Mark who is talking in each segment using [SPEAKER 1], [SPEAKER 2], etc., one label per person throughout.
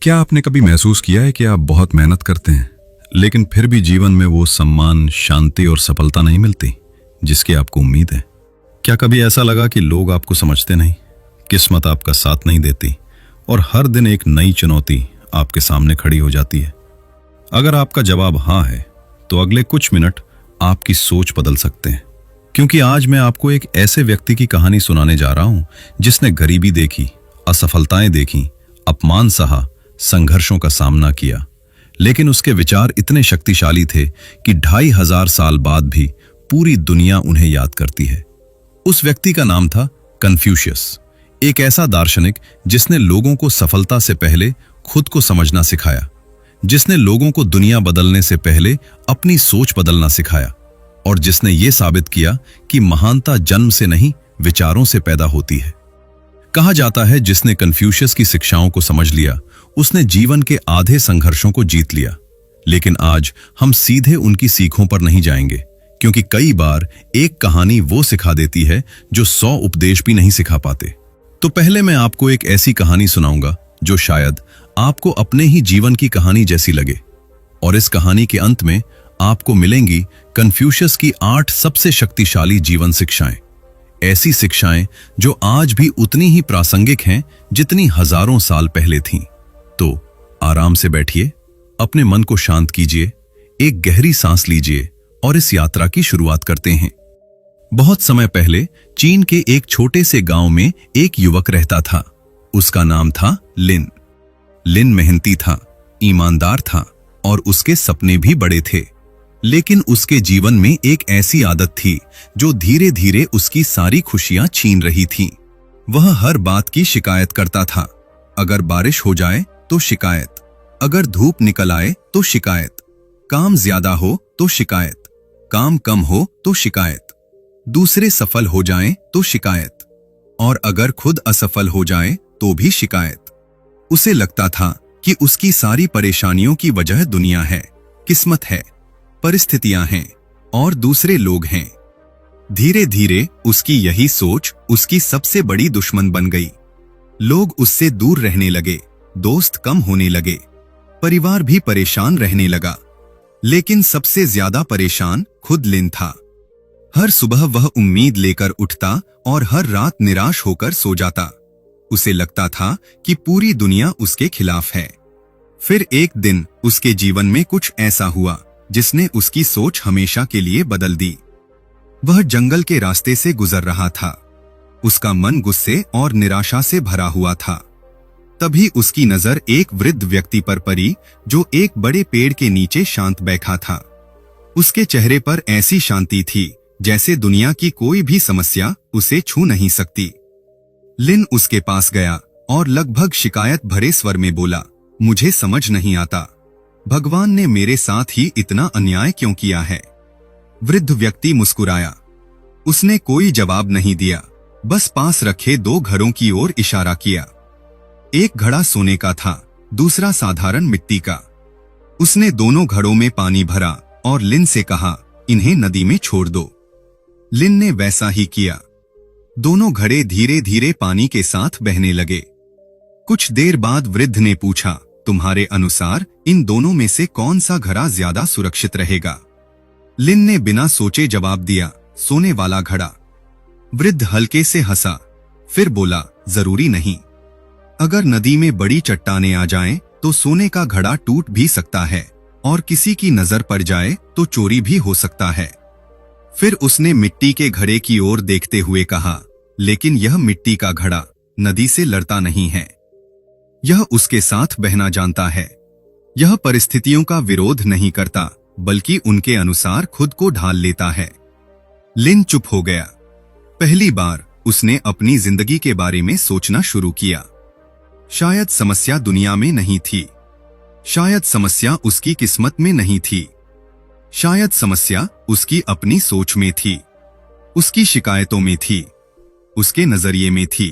[SPEAKER 1] क्या आपने कभी महसूस किया है कि आप बहुत मेहनत करते हैं लेकिन फिर भी जीवन में वो सम्मान, शांति और सफलता नहीं मिलती जिसकी आपको उम्मीद है? क्या कभी ऐसा लगा कि लोग आपको समझते नहीं, किस्मत आपका साथ नहीं देती और हर दिन एक नई चुनौती आपके सामने खड़ी हो जाती है? अगर आपका जवाब हाँ है तो अगले कुछ मिनट आपकी सोच बदल सकते हैं, क्योंकि आज मैं आपको एक ऐसे व्यक्ति की कहानी सुनाने जा रहा हूं जिसने गरीबी देखी, असफलताएं देखी, अपमान सहा, संघर्षों का सामना किया, लेकिन उसके विचार इतने शक्तिशाली थे कि 2500 साल बाद भी पूरी दुनिया उन्हें याद करती है। उस व्यक्ति का नाम था कन्फ्यूशियस, एक ऐसा दार्शनिक जिसने लोगों को सफलता से पहले खुद को समझना सिखाया, जिसने लोगों को दुनिया बदलने से पहले अपनी सोच बदलना सिखाया और जिसने ये साबित किया कि महानता जन्म से नहीं, विचारों से पैदा होती है। कहा जाता है जिसने कन्फ्यूशियस की शिक्षाओं को समझ लिया उसने जीवन के आधे संघर्षों को जीत लिया। लेकिन आज हम सीधे उनकी सीखों पर नहीं जाएंगे, क्योंकि कई बार एक कहानी वो सिखा देती है जो 100 उपदेश भी नहीं सिखा पाते। तो पहले मैं आपको एक ऐसी कहानी सुनाऊंगा जो शायद आपको अपने ही जीवन की कहानी जैसी लगे, और इस कहानी के अंत में आपको मिलेंगी कन्फ्यूशियस की 8 सबसे शक्तिशाली जीवन शिक्षाएं, ऐसी शिक्षाएं जो आज भी उतनी ही प्रासंगिक हैं जितनी हजारों साल पहले थीं। तो आराम से बैठिए, अपने मन को शांत कीजिए, एक गहरी सांस लीजिए और इस यात्रा की शुरुआत करते हैं। बहुत समय पहले चीन के एक छोटे से गांव में एक युवक रहता था। उसका नाम था लिन। लिन मेहनती था, ईमानदार था और उसके सपने भी बड़े थे। लेकिन उसके जीवन में एक ऐसी आदत थी जो धीरे धीरे उसकी सारी खुशियां छीन रही थी। वह हर बात की शिकायत करता था। अगर बारिश हो जाए तो शिकायत, अगर धूप निकल आए तो शिकायत, काम ज्यादा हो तो शिकायत, काम कम हो तो शिकायत, दूसरे सफल हो जाएं तो शिकायत, और अगर खुद असफल हो जाए तो भी शिकायत। उसे लगता था कि उसकी सारी परेशानियों की वजह दुनिया है, किस्मत है, परिस्थितियां हैं और दूसरे लोग हैं। धीरे धीरे उसकी यही सोच उसकी सबसे बड़ी दुश्मन बन गई। लोग उससे दूर रहने लगे, दोस्त कम होने लगे, परिवार भी परेशान रहने लगा। लेकिन सबसे ज्यादा परेशान खुद लिन था। हर सुबह वह उम्मीद लेकर उठता और हर रात निराश होकर सो जाता। उसे लगता था कि पूरी दुनिया उसके खिलाफ है। फिर एक दिन उसके जीवन में कुछ ऐसा हुआ जिसने उसकी सोच हमेशा के लिए बदल दी। वह जंगल के रास्ते से गुजर रहा था। उसका मन गुस्से और निराशा से भरा हुआ था। तभी उसकी नजर एक वृद्ध व्यक्ति पर पड़ी जो एक बड़े पेड़ के नीचे शांत बैठा था। उसके चेहरे पर ऐसी शांति थी जैसे दुनिया की कोई भी समस्या उसे छू नहीं सकती। लिन उसके पास गया और लगभग शिकायत भरे स्वर में बोला, मुझे समझ नहीं आता, भगवान ने मेरे साथ ही इतना अन्याय क्यों किया है? वृद्ध व्यक्ति मुस्कुराया। उसने कोई जवाब नहीं दिया, बस पास रखे 2 घड़ों की ओर इशारा किया। एक घड़ा सोने का था, दूसरा साधारण मिट्टी का। उसने दोनों घड़ों में पानी भरा और लिन से कहा, इन्हें नदी में छोड़ दो। लिन ने वैसा ही किया। दोनों घड़े धीरे धीरे पानी के साथ बहने लगे। कुछ देर बाद वृद्ध ने पूछा, तुम्हारे अनुसार इन दोनों में से कौन सा घड़ा ज्यादा सुरक्षित रहेगा? लिन ने बिना सोचे जवाब दिया, सोने वाला घड़ा। वृद्ध हल्के से हंसा, फिर बोला, जरूरी नहीं। अगर नदी में बड़ी चट्टानें आ जाएं, तो सोने का घड़ा टूट भी सकता है और किसी की नजर पड़ जाए तो चोरी भी हो सकता है। फिर उसने मिट्टी के घड़े की ओर देखते हुए कहा, लेकिन यह मिट्टी का घड़ा नदी से लड़ता नहीं है। यह उसके साथ बहना जानता है। यह परिस्थितियों का विरोध नहीं करता, बल्कि उनके अनुसार खुद को ढाल लेता है। लिन चुप हो गया। पहली बार उसने अपनी जिंदगी के बारे में सोचना शुरू किया। शायद समस्या दुनिया में नहीं थी, शायद समस्या उसकी किस्मत में नहीं थी, शायद समस्या उसकी अपनी सोच में थी, उसकी शिकायतों में थी, उसके नजरिए में थी।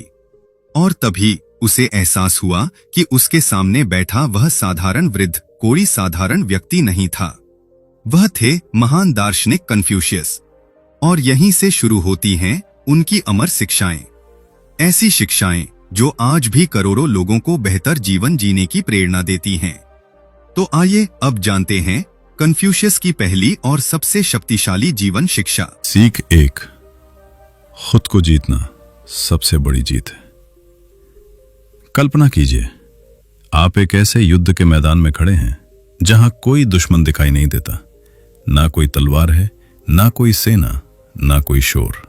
[SPEAKER 1] और तभी उसे एहसास हुआ कि उसके सामने बैठा वह साधारण वृद्ध कोई साधारण व्यक्ति नहीं था। वह थे महान दार्शनिक कन्फ्यूशियस। और यहीं से शुरू होती हैं उनकी अमर शिक्षाएं। ऐसी शिक्षाएं
[SPEAKER 2] जो आज भी करोड़ों लोगों को बेहतर जीवन जीने की प्रेरणा देती हैं। तो आइए अब जानते हैं कन्फ्यूशियस की पहली और सबसे शक्तिशाली जीवन शिक्षा।
[SPEAKER 1] सीख 1, खुद को जीतना सबसे बड़ी जीत है। कल्पना कीजिए, आप एक ऐसे युद्ध के मैदान में खड़े हैं जहां कोई दुश्मन दिखाई नहीं देता, ना कोई तलवार है, ना कोई सेना, ना कोई शोर।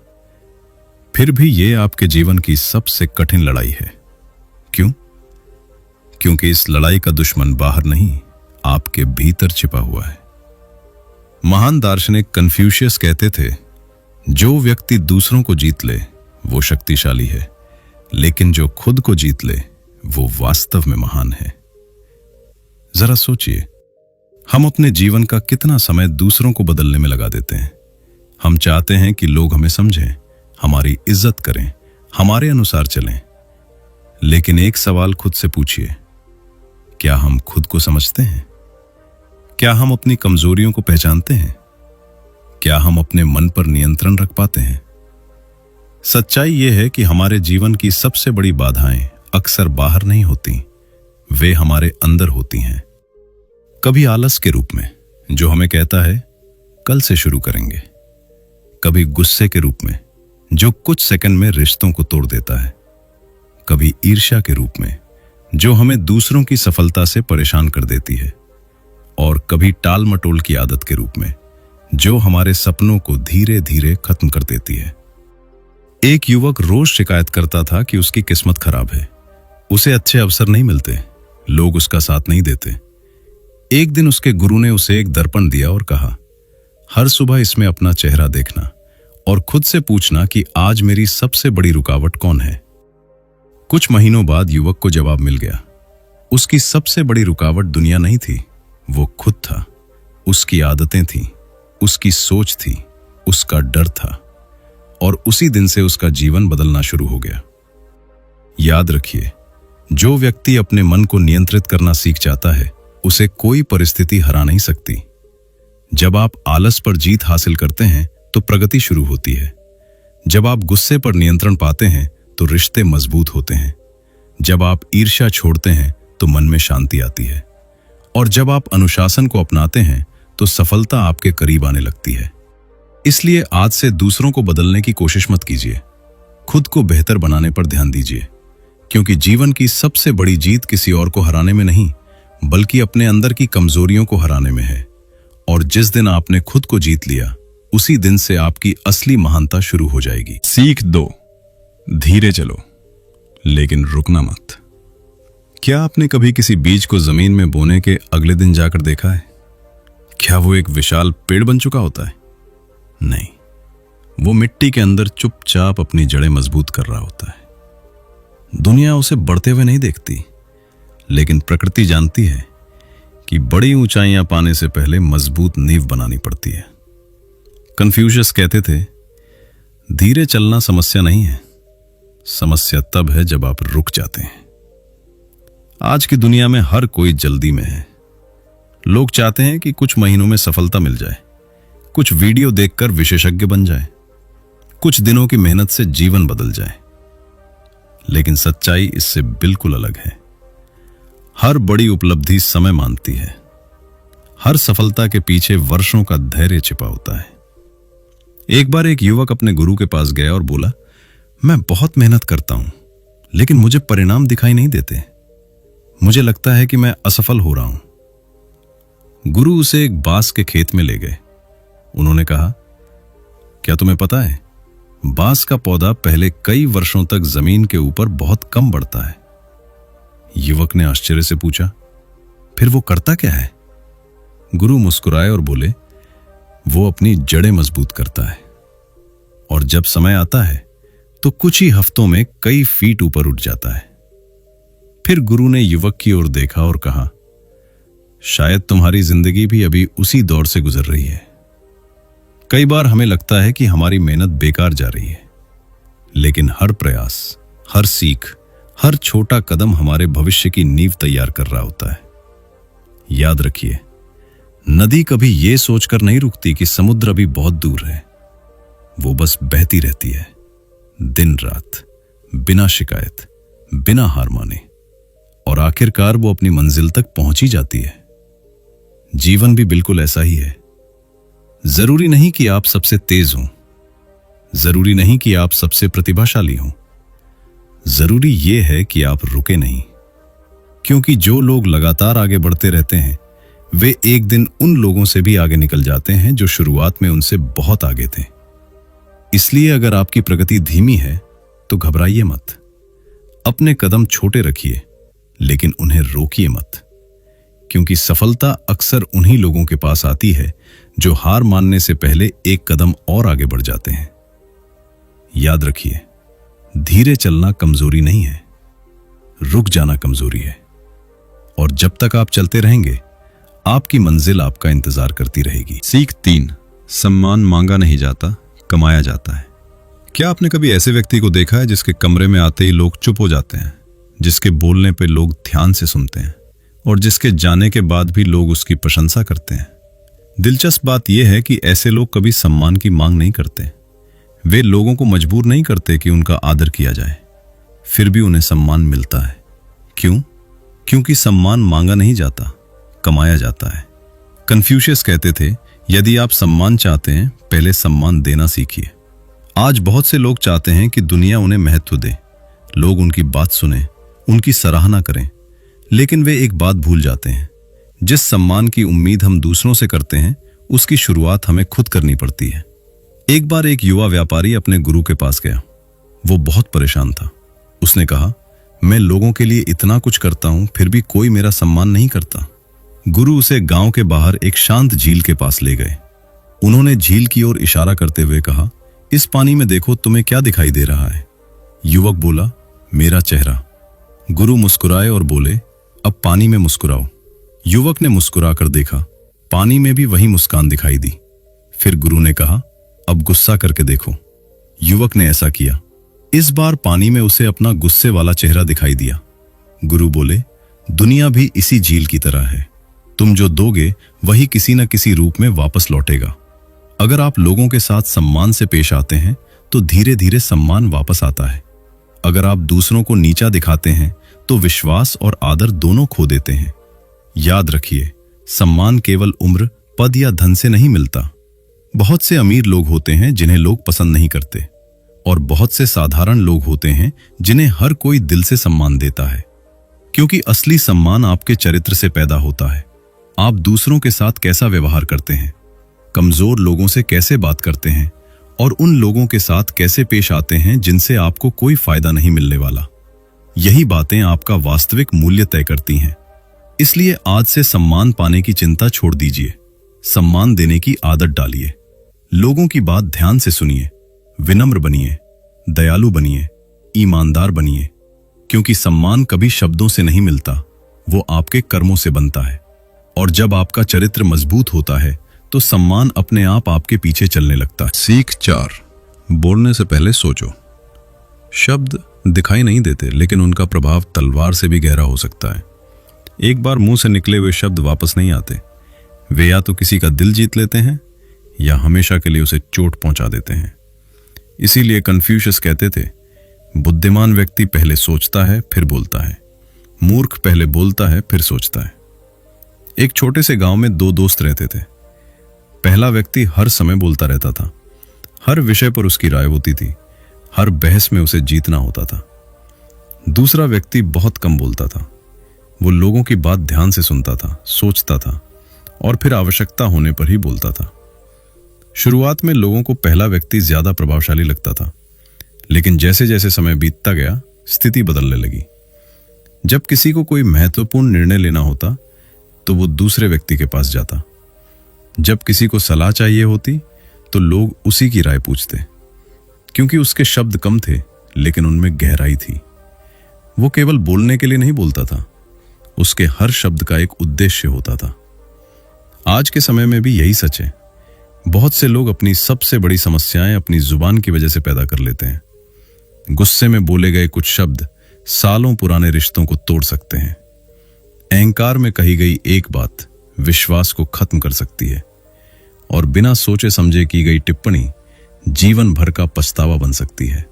[SPEAKER 1] फिर भी यह आपके जीवन की सबसे कठिन लड़ाई है। क्यों? क्योंकि इस लड़ाई का दुश्मन बाहर नहीं, आपके भीतर छिपा हुआ है। महान दार्शनिक कन्फ्यूशियस कहते थे, जो व्यक्ति दूसरों को जीत ले वो शक्तिशाली है, लेकिन जो खुद को जीत ले वो वास्तव में महान है। जरा सोचिए, हम अपने जीवन का कितना समय दूसरों को बदलने में लगा देते हैं। हम चाहते हैं कि लोग हमें समझें, हमारी इज्जत करें, हमारे अनुसार चलें। लेकिन एक सवाल खुद से पूछिए, क्या हम खुद को समझते हैं? क्या हम अपनी कमजोरियों को पहचानते हैं? क्या हम अपने मन पर नियंत्रण रख पाते हैं? सच्चाई यह है कि हमारे जीवन की सबसे बड़ी बाधाएं अक्सर बाहर नहीं होती, वे हमारे अंदर होती हैं। कभी आलस के रूप में, जो हमें कहता है कल से शुरू करेंगे। कभी गुस्से के रूप में, जो कुछ सेकंड में रिश्तों को तोड़ देता है। कभी ईर्ष्या के रूप में, जो हमें दूसरों की सफलता से परेशान कर देती है। और कभी टाल मटोल की आदत के रूप में, जो हमारे सपनों को धीरे धीरे खत्म कर देती है। एक युवक रोज शिकायत करता था कि उसकी किस्मत खराब है, उसे अच्छे अवसर नहीं मिलते, लोग उसका साथ नहीं देते। एक दिन उसके गुरु ने उसे एक दर्पण दिया और कहा, हर सुबह इसमें अपना चेहरा देखना और खुद से पूछना कि आज मेरी सबसे बड़ी रुकावट कौन है। कुछ महीनों बाद युवक को जवाब मिल गया। उसकी सबसे बड़ी रुकावट दुनिया नहीं थी, वो खुद था। उसकी आदतें थीं, उसकी सोच थी, उसका डर था। और उसी दिन से उसका जीवन बदलना शुरू हो गया। याद रखिए, जो व्यक्ति अपने मन को नियंत्रित करना सीख जाता है, उसे कोई परिस्थिति हरा नहीं सकती। जब आप आलस पर जीत हासिल करते हैं तो प्रगति शुरू होती है। जब आप गुस्से पर नियंत्रण पाते हैं तो रिश्ते मजबूत होते हैं। जब आप ईर्ष्या छोड़ते हैं तो मन में शांति आती है। और जब आप अनुशासन को अपनाते हैं तो सफलता आपके करीब आने लगती है। इसलिए आज से दूसरों को बदलने की कोशिश मत कीजिए, खुद को बेहतर बनाने पर ध्यान दीजिए। क्योंकि जीवन की सबसे बड़ी जीत किसी और को हराने में नहीं, बल्कि अपने अंदर की कमजोरियों को हराने में है। और जिस दिन आपने खुद को जीत लिया, उसी दिन से आपकी असली महानता शुरू हो जाएगी। सीख 2, धीरे चलो लेकिन रुकना मत। क्या आपने कभी किसी बीज को जमीन में बोने के अगले दिन जाकर देखा है? क्या वो एक विशाल पेड़ बन चुका होता है? नहीं, वो मिट्टी के अंदर चुपचाप अपनी जड़ें मजबूत कर रहा होता है। दुनिया उसे बढ़ते हुए नहीं देखती, लेकिन प्रकृति जानती है कि बड़ी ऊंचाइयां पाने से पहले मजबूत नींव बनानी पड़ती है। कन्फ्यूशियस कहते थे, धीरे चलना समस्या नहीं है, समस्या तब है जब आप रुक जाते हैं। आज की दुनिया में हर कोई जल्दी में है। लोग चाहते हैं कि कुछ महीनों में सफलता मिल जाए, कुछ वीडियो देखकर विशेषज्ञ बन जाए, कुछ दिनों की मेहनत से जीवन बदल जाए। लेकिन सच्चाई इससे बिल्कुल अलग है। हर बड़ी उपलब्धि समय मांगती है। हर सफलता के पीछे वर्षों का धैर्य छिपा होता है। एक बार एक युवक अपने गुरु के पास गया और बोला, मैं बहुत मेहनत करता हूं, लेकिन मुझे परिणाम दिखाई नहीं देते। मुझे लगता है कि मैं असफल हो रहा हूं। गुरु उसे एक बांस के खेत में ले गए। उन्होंने कहा, क्या तुम्हें पता है, बांस का पौधा पहले कई वर्षों तक जमीन के ऊपर बहुत कम बढ़ता है। युवक ने आश्चर्य से पूछा, फिर वो करता क्या है? गुरु मुस्कुराए और बोले, वो अपनी जड़ें मजबूत करता है, और जब समय आता है तो कुछ ही हफ्तों में कई फीट ऊपर उठ जाता है। फिर गुरु ने युवक की ओर देखा और कहा, शायद तुम्हारी जिंदगी भी अभी उसी दौर से गुजर रही है। कई बार हमें लगता है कि हमारी मेहनत बेकार जा रही है, लेकिन हर प्रयास, हर सीख, हर छोटा कदम हमारे भविष्य की नींव तैयार कर रहा होता है। याद रखिए, नदी कभी यह सोचकर नहीं रुकती कि समुद्र अभी बहुत दूर है। वो बस बहती रहती है, दिन रात, बिना शिकायत, बिना हार माने, और आखिरकार वो अपनी मंजिल तक पहुंच ही जाती है। जीवन भी बिल्कुल ऐसा ही है। जरूरी नहीं कि आप सबसे तेज हों, जरूरी नहीं कि आप सबसे प्रतिभाशाली हों, जरूरी यह है कि आप रुके नहीं। क्योंकि जो लोग लगातार आगे बढ़ते रहते हैं वे एक दिन उन लोगों से भी आगे निकल जाते हैं जो शुरुआत में उनसे बहुत आगे थे। इसलिए अगर आपकी प्रगति धीमी है तो घबराइए मत। अपने कदम छोटे रखिए, लेकिन उन्हें रोकिए मत। क्योंकि सफलता अक्सर उन्हीं लोगों के पास आती है जो हार मानने से पहले एक कदम और आगे बढ़ जाते हैं। याद रखिए, धीरे चलना कमजोरी नहीं है, रुक जाना कमजोरी है। और जब तक आप चलते रहेंगे आपकी मंजिल आपका इंतजार करती रहेगी।
[SPEAKER 3] सीख 3, सम्मान मांगा नहीं जाता, कमाया जाता है।
[SPEAKER 1] क्या आपने कभी ऐसे व्यक्ति को देखा है जिसके कमरे में आते ही लोग चुप हो जाते हैं, जिसके बोलने पे लोग ध्यान से सुनते हैं और जिसके जाने के बाद भी लोग उसकी प्रशंसा करते हैं? दिलचस्प बात यह है कि ऐसे लोग कभी सम्मान की मांग नहीं करते। वे लोगों को मजबूर नहीं करते कि उनका आदर किया जाए, फिर भी उन्हें सम्मान मिलता है। क्यों? क्योंकि सम्मान मांगा नहीं जाता, कमाया जाता है। कन्फ्यूशियस कहते थे, यदि आप सम्मान चाहते हैं पहले सम्मान देना सीखिए। आज बहुत से लोग चाहते हैं कि दुनिया उन्हें महत्व दे, लोग उनकी बात सुने, उनकी सराहना करें, लेकिन वे एक बात भूल जाते हैं, जिस सम्मान की उम्मीद हम दूसरों से करते हैं उसकी शुरुआत हमें खुद करनी पड़ती है। एक बार एक युवा व्यापारी अपने गुरु के पास गया। वो बहुत परेशान था। उसने कहा, मैं लोगों के लिए इतना कुछ करता हूं फिर भी कोई मेरा सम्मान नहीं करता। गुरु उसे गांव के बाहर एक शांत झील के पास ले गए। उन्होंने झील की ओर इशारा करते हुए कहा, इस पानी में देखो, तुम्हें क्या दिखाई दे रहा है? युवक बोला, मेरा चेहरा। गुरु मुस्कुराए और बोले, अब पानी में मुस्कुराओ। युवक ने मुस्कुराकर देखा, पानी में भी वही मुस्कान दिखाई दी। फिर गुरु ने कहा, अब गुस्सा करके देखो। युवक ने ऐसा किया। इस बार पानी में उसे अपना गुस्से वाला चेहरा दिखाई दिया। गुरु बोले, दुनिया भी इसी झील की तरह है, तुम जो दोगे वही किसी न किसी रूप में वापस लौटेगा। अगर आप लोगों के साथ सम्मान से पेश आते हैं तो धीरे धीरे सम्मान वापस आता है। अगर आप दूसरों को नीचा दिखाते हैं तो विश्वास और आदर दोनों खो देते हैं। याद रखिए, सम्मान केवल उम्र, पद या धन से नहीं मिलता। बहुत से अमीर लोग होते हैं जिन्हें लोग पसंद नहीं करते, और बहुत से साधारण लोग होते हैं जिन्हें हर कोई दिल से सम्मान देता है। क्योंकि असली सम्मान आपके चरित्र से पैदा होता है। आप दूसरों के साथ कैसा व्यवहार करते हैं, कमजोर लोगों से कैसे बात करते हैं और उन लोगों के साथ कैसे पेश आते हैं जिनसे आपको कोई फायदा नहीं मिलने वाला। यही बातें आपका वास्तविक मूल्य तय करती हैं। इसलिए आज से सम्मान पाने की चिंता छोड़ दीजिए, सम्मान देने की आदत डालिए। लोगों की बात ध्यान से सुनिए, विनम्र बनिए, दयालु बनिए, ईमानदार बनिए। क्योंकि सम्मान कभी शब्दों से नहीं मिलता, वो आपके कर्मों से बनता है। और जब आपका चरित्र मजबूत होता है तो सम्मान अपने आप आपके पीछे चलने लगता है।
[SPEAKER 3] सीख 4, बोलने से पहले सोचो।
[SPEAKER 1] शब्द दिखाई नहीं देते, लेकिन उनका प्रभाव तलवार से भी गहरा हो सकता है। एक बार मुंह से निकले हुए शब्द वापस नहीं आते। वे या तो किसी का दिल जीत लेते हैं या हमेशा के लिए उसे चोट पहुंचा देते हैं। इसीलिए कन्फ्यूशियस कहते थे, बुद्धिमान व्यक्ति पहले सोचता है फिर बोलता है, मूर्ख पहले बोलता है फिर सोचता है। एक छोटे से गांव में 2 दोस्त रहते थे। पहला व्यक्ति हर समय बोलता रहता था, हर विषय पर उसकी राय होती थी, हर बहस में उसे जीतना होता था। दूसरा व्यक्ति बहुत कम बोलता था। वो लोगों की बात ध्यान से सुनता था, सोचता था और फिर आवश्यकता होने पर ही बोलता था। शुरुआत में लोगों को पहला व्यक्ति ज्यादा प्रभावशाली लगता था, लेकिन जैसे जैसे समय बीतता गया स्थिति बदलने लगी। जब किसी को कोई महत्वपूर्ण निर्णय लेना होता तो वो दूसरे व्यक्ति के पास जाता। जब किसी को सलाह चाहिए होती तो लोग उसी की राय पूछते, क्योंकि उसके शब्द कम थे लेकिन उनमें गहराई थी। वो केवल बोलने के लिए नहीं बोलता था, उसके हर शब्द का एक उद्देश्य होता था। आज के समय में भी यही सच है। बहुत से लोग अपनी सबसे बड़ी समस्याएं अपनी जुबान की वजह से पैदा कर लेते हैं। गुस्से में बोले गए कुछ शब्द सालों पुराने रिश्तों को तोड़ सकते हैं। अहंकार में कही गई एक बात विश्वास को खत्म कर सकती है, और बिना सोचे समझे की गई टिप्पणी जीवन भर का पछतावा बन सकती है।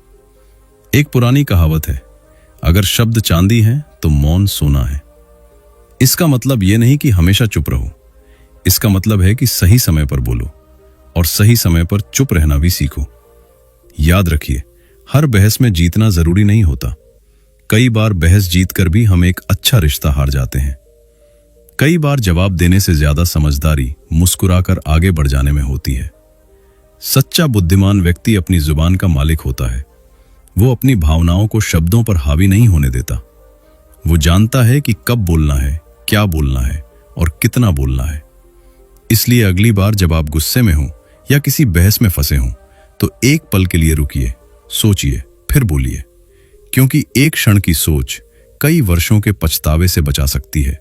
[SPEAKER 1] एक पुरानी कहावत है, अगर शब्द चांदी है तो मौन सोना है। इसका मतलब यह नहीं कि हमेशा चुप रहो, इसका मतलब है कि सही समय पर बोलो और सही समय पर चुप रहना भी सीखो। याद रखिए, हर बहस में जीतना जरूरी नहीं होता। कई बार बहस जीतकर भी हम एक अच्छा रिश्ता हार जाते हैं। कई बार जवाब देने से ज्यादा समझदारी मुस्कुराकर आगे बढ़ जाने में होती है। सच्चा बुद्धिमान व्यक्ति अपनी जुबान का मालिक होता है। वो अपनी भावनाओं को शब्दों पर हावी नहीं होने देता। वो जानता है कि कब बोलना है, क्या बोलना है और कितना बोलना है। इसलिए अगली बार जब आप गुस्से में हो या किसी बहस में फंसे हों तो एक पल के लिए रुकिए, सोचिए, फिर बोलिए, क्योंकि एक क्षण की सोच कई वर्षों के पछतावे से बचा सकती है।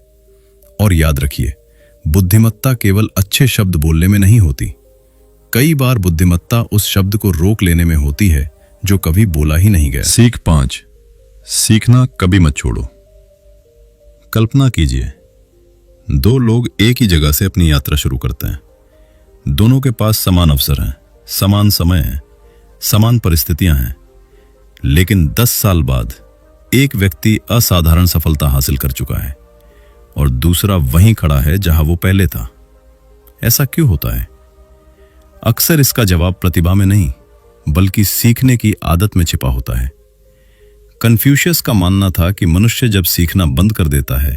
[SPEAKER 1] और याद रखिए, बुद्धिमत्ता केवल अच्छे शब्द बोलने में नहीं होती। कई बार बुद्धिमत्ता उस शब्द को रोक लेने में होती है जो कभी बोला ही नहीं गया।
[SPEAKER 3] सीख 5, सीखना कभी मत छोड़ो। कल्पना कीजिए, दो लोग एक ही जगह से अपनी यात्रा शुरू करते हैं। दोनों के पास समान अवसर हैं, समान समय है, समान परिस्थितियां हैं। लेकिन 10 साल बाद एक व्यक्ति असाधारण सफलता हासिल कर चुका है और दूसरा वहीं खड़ा है जहां वो पहले था। ऐसा क्यों होता है? अक्सर इसका जवाब प्रतिभा में नहीं, बल्कि सीखने की आदत में छिपा होता है। कन्फ्यूशियस का मानना था कि मनुष्य जब सीखना बंद कर देता है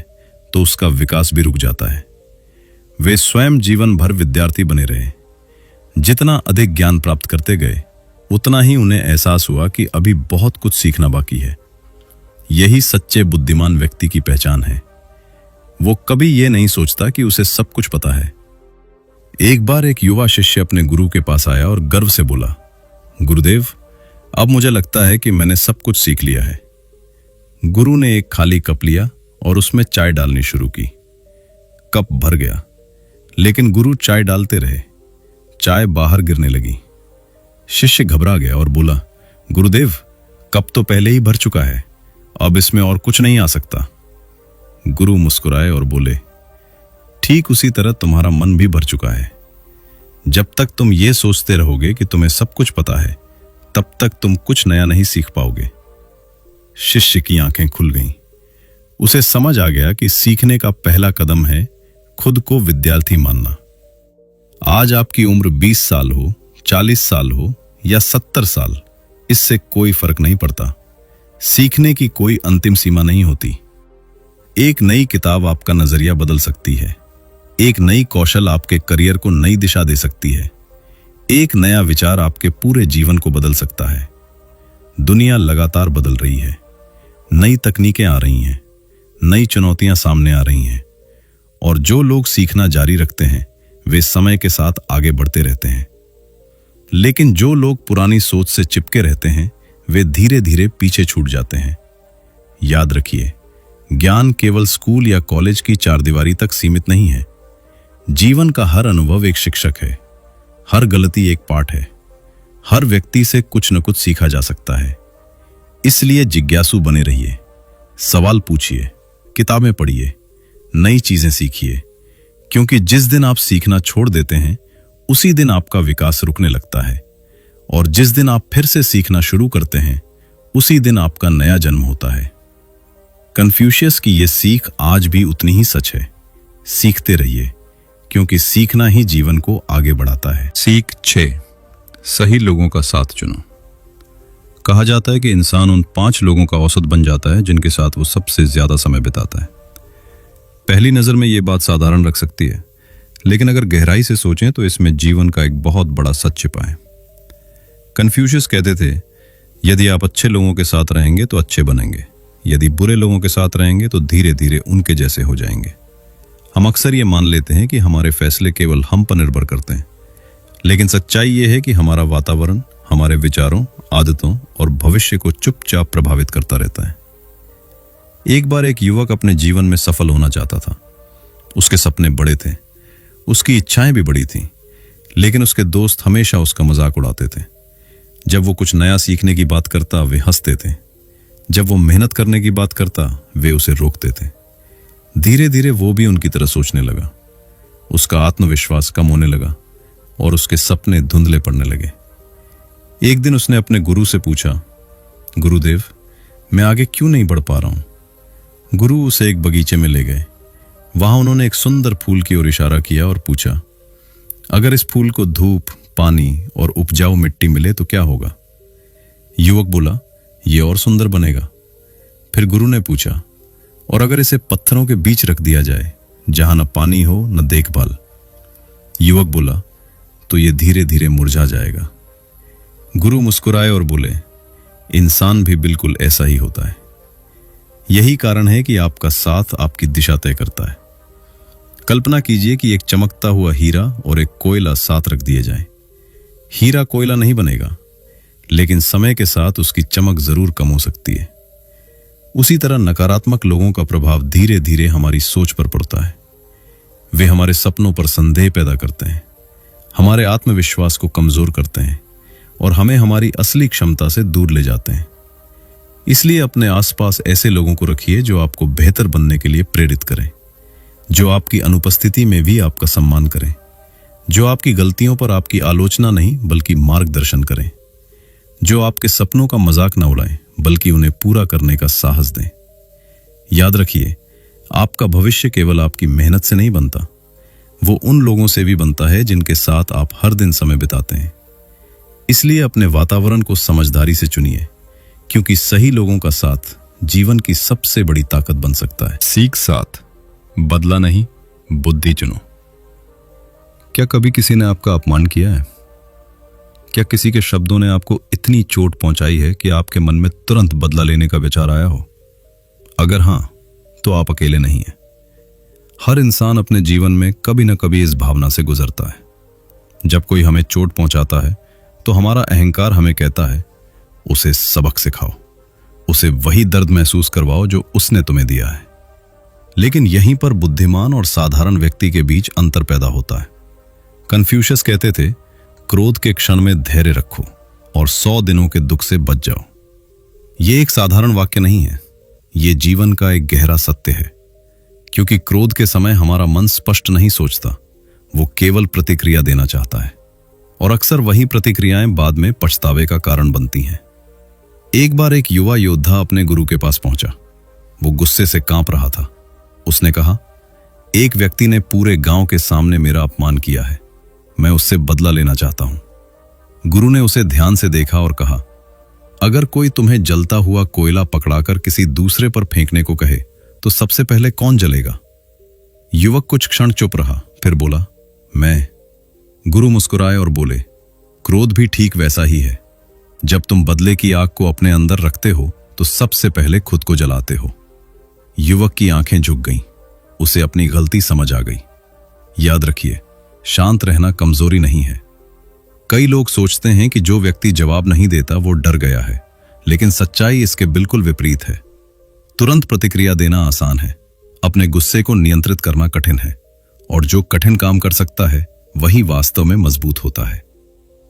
[SPEAKER 3] तो उसका विकास भी रुक जाता है। वे स्वयं जीवन भर विद्यार्थी बने रहे। जितना अधिक ज्ञान प्राप्त करते गए, उतना ही उन्हें एहसास हुआ कि अभी बहुत कुछ सीखना बाकी है। यही सच्चे बुद्धिमान व्यक्ति की पहचान है। वो कभी यह नहीं सोचता कि उसे सब कुछ पता है। एक बार एक युवा शिष्य अपने गुरु के पास आया और गर्व से बोला, गुरुदेव, अब मुझे लगता है कि मैंने सब कुछ सीख लिया है। गुरु ने एक खाली कप लिया और उसमें चाय डालनी शुरू की। कप भर गया, लेकिन गुरु चाय डालते रहे। चाय बाहर गिरने लगी। शिष्य घबरा गया और बोला, गुरुदेव, कप तो पहले ही भर चुका है, अब इसमें और कुछ नहीं आ सकता। गुरु मुस्कुराए और बोले, ठीक उसी तरह तुम्हारा मन भी भर चुका है। जब तक तुम ये सोचते रहोगे कि तुम्हें सब कुछ पता है, तब तक तुम कुछ नया नहीं सीख पाओगे। शिष्य की आंखें खुल गईं। उसे समझ आ गया कि सीखने का पहला कदम है खुद को विद्यार्थी मानना। आज आपकी उम्र 20 साल हो, 40 साल हो या 70 साल, इससे कोई फर्क नहीं पड़ता। सीखने की कोई अंतिम सीमा नहीं होती। एक नई किताब आपका नजरिया बदल सकती है। एक नई कौशल आपके करियर को नई दिशा दे सकती है। एक नया विचार आपके पूरे जीवन को बदल सकता है। दुनिया लगातार बदल रही है। नई तकनीकें आ रही हैं, नई चुनौतियां सामने आ रही हैं, और जो लोग सीखना जारी रखते हैं वे समय के साथ आगे बढ़ते रहते हैं। लेकिन जो लोग पुरानी सोच से चिपके रहते हैं वे धीरे धीरे पीछे छूट जाते हैं। याद रखिए, ज्ञान केवल स्कूल या कॉलेज की चारदीवारी तक सीमित नहीं है। जीवन का हर अनुभव एक शिक्षक है। हर गलती एक पाठ है। हर व्यक्ति से कुछ न कुछ सीखा जा सकता है। इसलिए जिज्ञासु बने रहिए, सवाल पूछिए, किताबें पढ़िए, नई चीजें सीखिए, क्योंकि जिस दिन आप सीखना छोड़ देते हैं उसी दिन आपका विकास रुकने लगता है, और जिस दिन आप फिर से सीखना शुरू करते हैं उसी दिन आपका नया जन्म होता है। कन्फ्यूशियस की यह सीख आज भी उतनी ही सच है। सीखते रहिए, क्योंकि सीखना ही जीवन को आगे बढ़ाता है। सीख 6, सही लोगों का साथ चुनो। कहा जाता है कि इंसान उन 5 लोगों का औसत बन जाता है जिनके साथ वो सबसे ज्यादा समय बिताता है। पहली नजर में ये बात साधारण रख सकती है, लेकिन अगर गहराई से सोचें तो इसमें जीवन का एक बहुत बड़ा सच छिपा है। कन्फ्यूशियस कहते थे, यदि आप अच्छे लोगों के साथ रहेंगे तो अच्छे बनेंगे, यदि बुरे लोगों के साथ रहेंगे तो धीरे धीरे उनके जैसे हो जाएंगे। हम अक्सर ये मान लेते हैं कि हमारे फैसले केवल हम पर निर्भर करते हैं, लेकिन सच्चाई ये है कि हमारा वातावरण हमारे विचारों, आदतों और भविष्य को चुपचाप प्रभावित करता रहता है। एक बार एक युवक अपने जीवन में सफल होना चाहता था। उसके सपने बड़े थे, उसकी इच्छाएं भी बड़ी थीं, लेकिन उसके दोस्त हमेशा उसका मजाक उड़ाते थे। जब वो कुछ नया सीखने की बात करता वे हंसते थे। जब वो मेहनत करने की बात करता वे उसे रोकते थे। धीरे धीरे वो भी उनकी तरह सोचने लगा। उसका आत्मविश्वास कम होने लगा और उसके सपने धुंधले पड़ने लगे। एक दिन उसने अपने गुरु से पूछा, गुरुदेव,
[SPEAKER 1] मैं आगे क्यों नहीं बढ़ पा रहा हूं। गुरु उसे एक बगीचे में ले गए। वहां उन्होंने एक सुंदर फूल की ओर इशारा किया और पूछा, अगर इस फूल को धूप, पानी और उपजाऊ मिट्टी मिले तो क्या होगा। युवक बोला, ये और सुंदर बनेगा। फिर गुरु ने पूछा, और अगर इसे पत्थरों के बीच रख दिया जाए जहां न पानी हो न देखभाल। युवक बोला, तो ये धीरे धीरे मुरझा जाएगा। गुरु मुस्कुराए और बोले, इंसान भी बिल्कुल ऐसा ही होता है। यही कारण है कि आपका साथ आपकी दिशा तय करता है। कल्पना कीजिए कि एक चमकता हुआ हीरा और एक कोयला साथ रख दिए जाएं। हीरा कोयला नहीं बनेगा, लेकिन समय के साथ उसकी चमक जरूर कम हो सकती है। उसी तरह नकारात्मक लोगों का प्रभाव धीरे धीरे हमारी सोच पर पड़ता है। वे हमारे सपनों पर संदेह पैदा करते हैं, हमारे आत्मविश्वास को कमजोर करते हैं और हमें हमारी असली क्षमता से दूर ले जाते हैं। इसलिए अपने आसपास ऐसे लोगों को रखिए जो आपको बेहतर बनने के लिए प्रेरित करें, जो आपकी अनुपस्थिति में भी आपका सम्मान करें, जो आपकी गलतियों पर आपकी आलोचना नहीं बल्कि मार्गदर्शन करें, जो आपके सपनों का मजाक न उड़ाएं बल्कि उन्हें पूरा करने का साहस दें। याद रखिए, आपका भविष्य केवल आपकी मेहनत से नहीं बनता, वो उन लोगों से भी बनता है जिनके साथ आप हर दिन समय बिताते हैं। इसलिए अपने वातावरण को समझदारी से चुनिए, क्योंकि सही लोगों का साथ जीवन की सबसे बड़ी ताकत बन सकता है।
[SPEAKER 3] सीख 7, बदला नहीं, बुद्धि चुनो। क्या कभी किसी ने आपका अपमान किया है? क्या किसी के शब्दों ने आपको इतनी चोट पहुंचाई है कि आपके मन में तुरंत बदला लेने का विचार आया हो? अगर हां, तो आप अकेले नहीं हैं। हर इंसान अपने जीवन में कभी न कभी इस भावना से गुजरता है। जब कोई हमें चोट पहुंचाता है तो हमारा अहंकार हमें कहता है, उसे सबक सिखाओ, उसे वही दर्द महसूस करवाओ जो उसने तुम्हें दिया है। लेकिन यहीं पर बुद्धिमान और साधारण व्यक्ति के बीच अंतर पैदा होता है। कन्फ्यूशियस कहते थे, क्रोध के क्षण में धैर्य रखो और 100 दिनों के दुख से बच जाओ। यह एक साधारण वाक्य नहीं है, यह जीवन का एक गहरा सत्य है। क्योंकि क्रोध के समय हमारा मन स्पष्ट नहीं सोचता, वो केवल प्रतिक्रिया देना चाहता है, और अक्सर वही प्रतिक्रियाएं बाद में पछतावे का कारण बनती हैं। एक बार एक युवा योद्धा अपने गुरु के पास पहुंचा। वो गुस्से से कांप रहा था। उसने कहा, एक व्यक्ति ने पूरे गांव के सामने मेरा अपमान किया है, मैं उससे बदला लेना चाहता हूं। गुरु ने उसे ध्यान से देखा और कहा, अगर कोई तुम्हें जलता हुआ कोयला पकड़ाकर किसी दूसरे पर फेंकने को कहे तो सबसे पहले कौन जलेगा? युवक कुछ क्षण चुप रहा, फिर बोला, मैं। गुरु मुस्कुराए और बोले, क्रोध भी ठीक वैसा ही है। जब तुम बदले की आग को अपने अंदर रखते हो तो सबसे पहले खुद को जलाते हो। युवक की आंखें झुक गईं, उसे अपनी गलती समझ आ गई। याद रखिए, शांत रहना कमजोरी नहीं है। कई लोग सोचते हैं कि जो व्यक्ति जवाब नहीं देता वो डर गया है, लेकिन सच्चाई इसके बिल्कुल विपरीत है। तुरंत प्रतिक्रिया देना आसान है, अपने गुस्से को नियंत्रित करना कठिन है, और जो कठिन काम कर सकता है वही वास्तव में मजबूत होता है।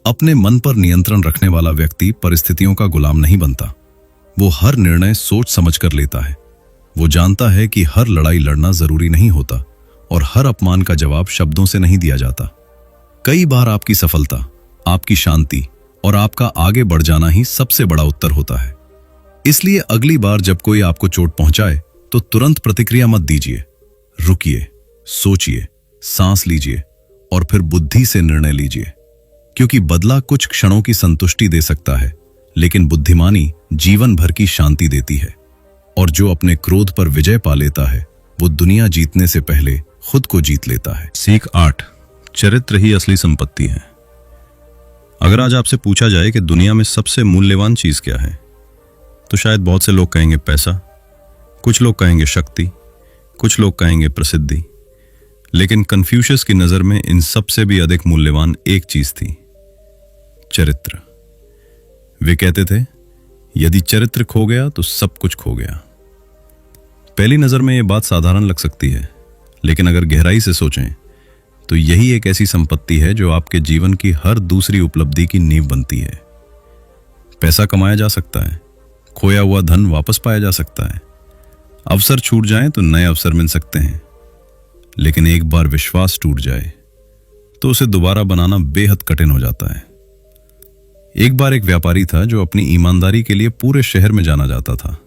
[SPEAKER 3] अपने मन पर नियंत्रण रखने वाला व्यक्ति परिस्थितियों का गुलाम नहीं बनता। वो हर निर्णय सोच समझ कर लेता है। वो जानता है कि हर लड़ाई लड़ना जरूरी नहीं होता और हर अपमान का जवाब शब्दों से नहीं दिया जाता। कई बार आपकी सफलता, आपकी शांति और आपका आगे बढ़ जाना ही सबसे बड़ा उत्तर होता है। इसलिए अगली बार जब कोई आपको चोट पहुंचाए तो तुरंत प्रतिक्रिया मत दीजिए। रुकिए, सोचिए, सांस लीजिए और फिर बुद्धि से निर्णय लीजिए। क्योंकि बदला कुछ क्षणों की संतुष्टि दे सकता है, लेकिन बुद्धिमानी जीवन भर की शांति देती है। और जो अपने क्रोध पर विजय पा लेता है वो दुनिया जीतने से पहले खुद को जीत लेता है। सीख 8, चरित्र ही असली संपत्ति है। अगर आज आपसे पूछा जाए कि दुनिया में सबसे मूल्यवान चीज क्या है, तो शायद बहुत से लोग कहेंगे पैसा, कुछ लोग कहेंगे शक्ति, कुछ लोग कहेंगे प्रसिद्धि। लेकिन कन्फ्यूशियस की नजर में इन सबसे भी अधिक मूल्यवान एक चीज थी, चरित्र। वे कहते थे, यदि चरित्र खो गया तो सब कुछ खो गया। पहली नजर में यह बात साधारण लग सकती है, लेकिन अगर गहराई से सोचें तो यही एक ऐसी संपत्ति है जो आपके जीवन की हर दूसरी उपलब्धि की नींव बनती है। पैसा कमाया जा सकता है, खोया हुआ धन वापस पाया जा सकता है, अवसर छूट जाएं तो नए अवसर मिल सकते हैं, लेकिन एक बार विश्वास टूट जाए तो उसे दोबारा बनाना बेहद कठिन हो जाता है। एक बार एक व्यापारी था जो अपनी ईमानदारी के लिए पूरे शहर में जाना जाता था।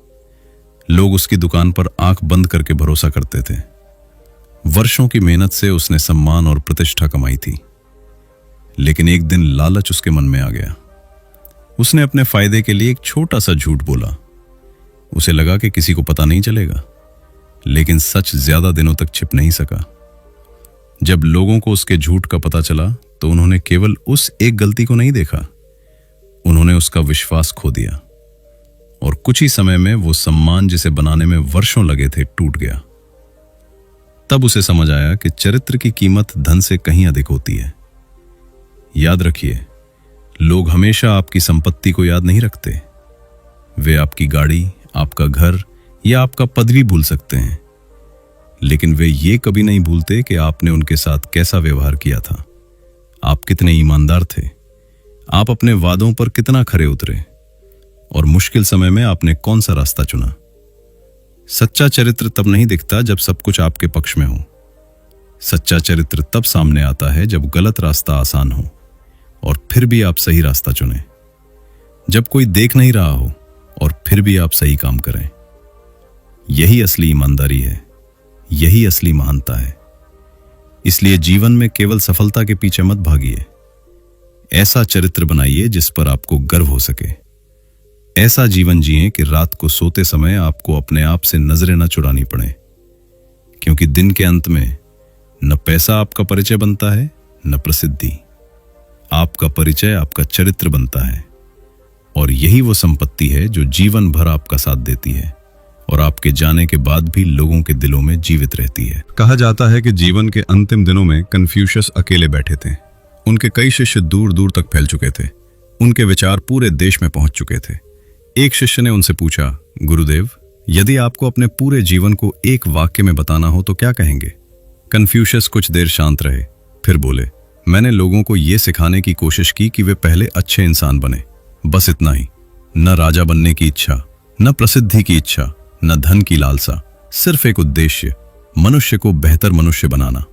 [SPEAKER 1] लोग उसकी दुकान पर आंख बंद करके भरोसा करते थे। वर्षों की मेहनत से उसने सम्मान और प्रतिष्ठा कमाई थी, लेकिन एक दिन लालच उसके मन में आ गया। उसने अपने फायदे के लिए एक छोटा सा झूठ बोला। उसे लगा कि किसी को पता नहीं चलेगा, लेकिन सच ज्यादा दिनों तक छिप नहीं सका। जब लोगों को उसके झूठ का पता चला तो उन्होंने केवल उस एक गलती को नहीं देखा, उन्होंने उसका विश्वास खो दिया और कुछ ही समय में वो सम्मान जिसे बनाने में वर्षों लगे थे टूट गया। तब उसे समझ आया कि चरित्र की कीमत धन से कहीं अधिक होती है। याद रखिए, लोग हमेशा आपकी संपत्ति को याद नहीं रखते। वे आपकी गाड़ी, आपका घर या आपका पद भी भूल सकते हैं, लेकिन वे ये कभी नहीं भूलते कि आपने उनके साथ कैसा व्यवहार किया था। आप कितने ईमानदार थे, आप अपने वादों पर कितना खरे उतरे और मुश्किल समय में आपने कौन सा रास्ता चुना। सच्चा चरित्र तब नहीं दिखता जब सब कुछ आपके पक्ष में हो। सच्चा चरित्र तब सामने आता है जब गलत रास्ता आसान हो और फिर भी आप सही रास्ता चुनें, जब कोई देख नहीं रहा हो और फिर भी आप सही काम करें। यही असली ईमानदारी है, यही असली महानता है। इसलिए जीवन में केवल सफलता के पीछे मत भागिए। ऐसा चरित्र बनाइए जिस पर आपको गर्व हो सके। ऐसा जीवन जिएं कि रात को सोते समय आपको अपने आप से नजरें न चुरानी पड़े, क्योंकि दिन के अंत में न पैसा आपका परिचय बनता है, न प्रसिद्धि। आपका परिचय आपका चरित्र बनता है, और यही वो संपत्ति है जो जीवन भर आपका साथ देती है और आपके जाने के बाद भी लोगों के दिलों में जीवित रहती है।
[SPEAKER 3] कहा जाता है कि जीवन के अंतिम दिनों में कन्फ्यूशियस अकेले बैठे थे। उनके कई शिष्य दूर दूर तक फैल चुके थे। उनके विचार पूरे देश में पहुंच चुके थे। एक शिष्य ने उनसे पूछा, गुरुदेव, यदि आपको अपने पूरे जीवन को एक वाक्य में बताना हो तो क्या कहेंगे? कन्फ्यूशियस कुछ देर शांत रहे, फिर बोले, मैंने लोगों को यह सिखाने की कोशिश की कि वे पहले अच्छे इंसान बने, बस इतना ही। न राजा बनने की इच्छा, न प्रसिद्धि की इच्छा, न धन की लालसा, सिर्फ एक उद्देश्य, मनुष्य को बेहतर मनुष्य बनाना।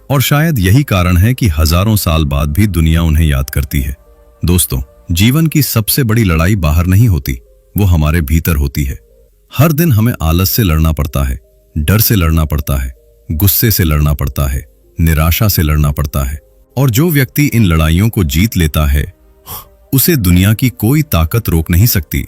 [SPEAKER 3] और शायद यही कारण है कि हजारों साल बाद भी दुनिया उन्हें याद करती है। दोस्तों, जीवन की सबसे बड़ी लड़ाई बाहर नहीं होती, वो हमारे भीतर होती है। हर दिन हमें आलस से लड़ना पड़ता है, डर से लड़ना पड़ता है, गुस्से से लड़ना पड़ता है, निराशा से लड़ना पड़ता है। और जो व्यक्ति इन लड़ाइयों को जीत लेता है, उसे दुनिया की कोई ताकत रोक नहीं सकती।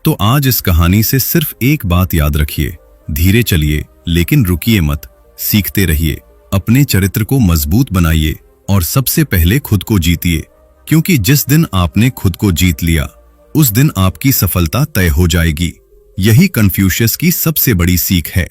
[SPEAKER 3] तो आज इस कहानी से सिर्फ एक बात याद रखिए, धीरे चलिए लेकिन रुकिए मत, सीखते रहिए, अपने चरित्र को मजबूत बनाइए और सबसे पहले खुद को जीतिए, क्योंकि जिस दिन आपने खुद को जीत लिया उस दिन आपकी सफलता तय हो जाएगी। यही कन्फ्यूशियस की सबसे बड़ी सीख है।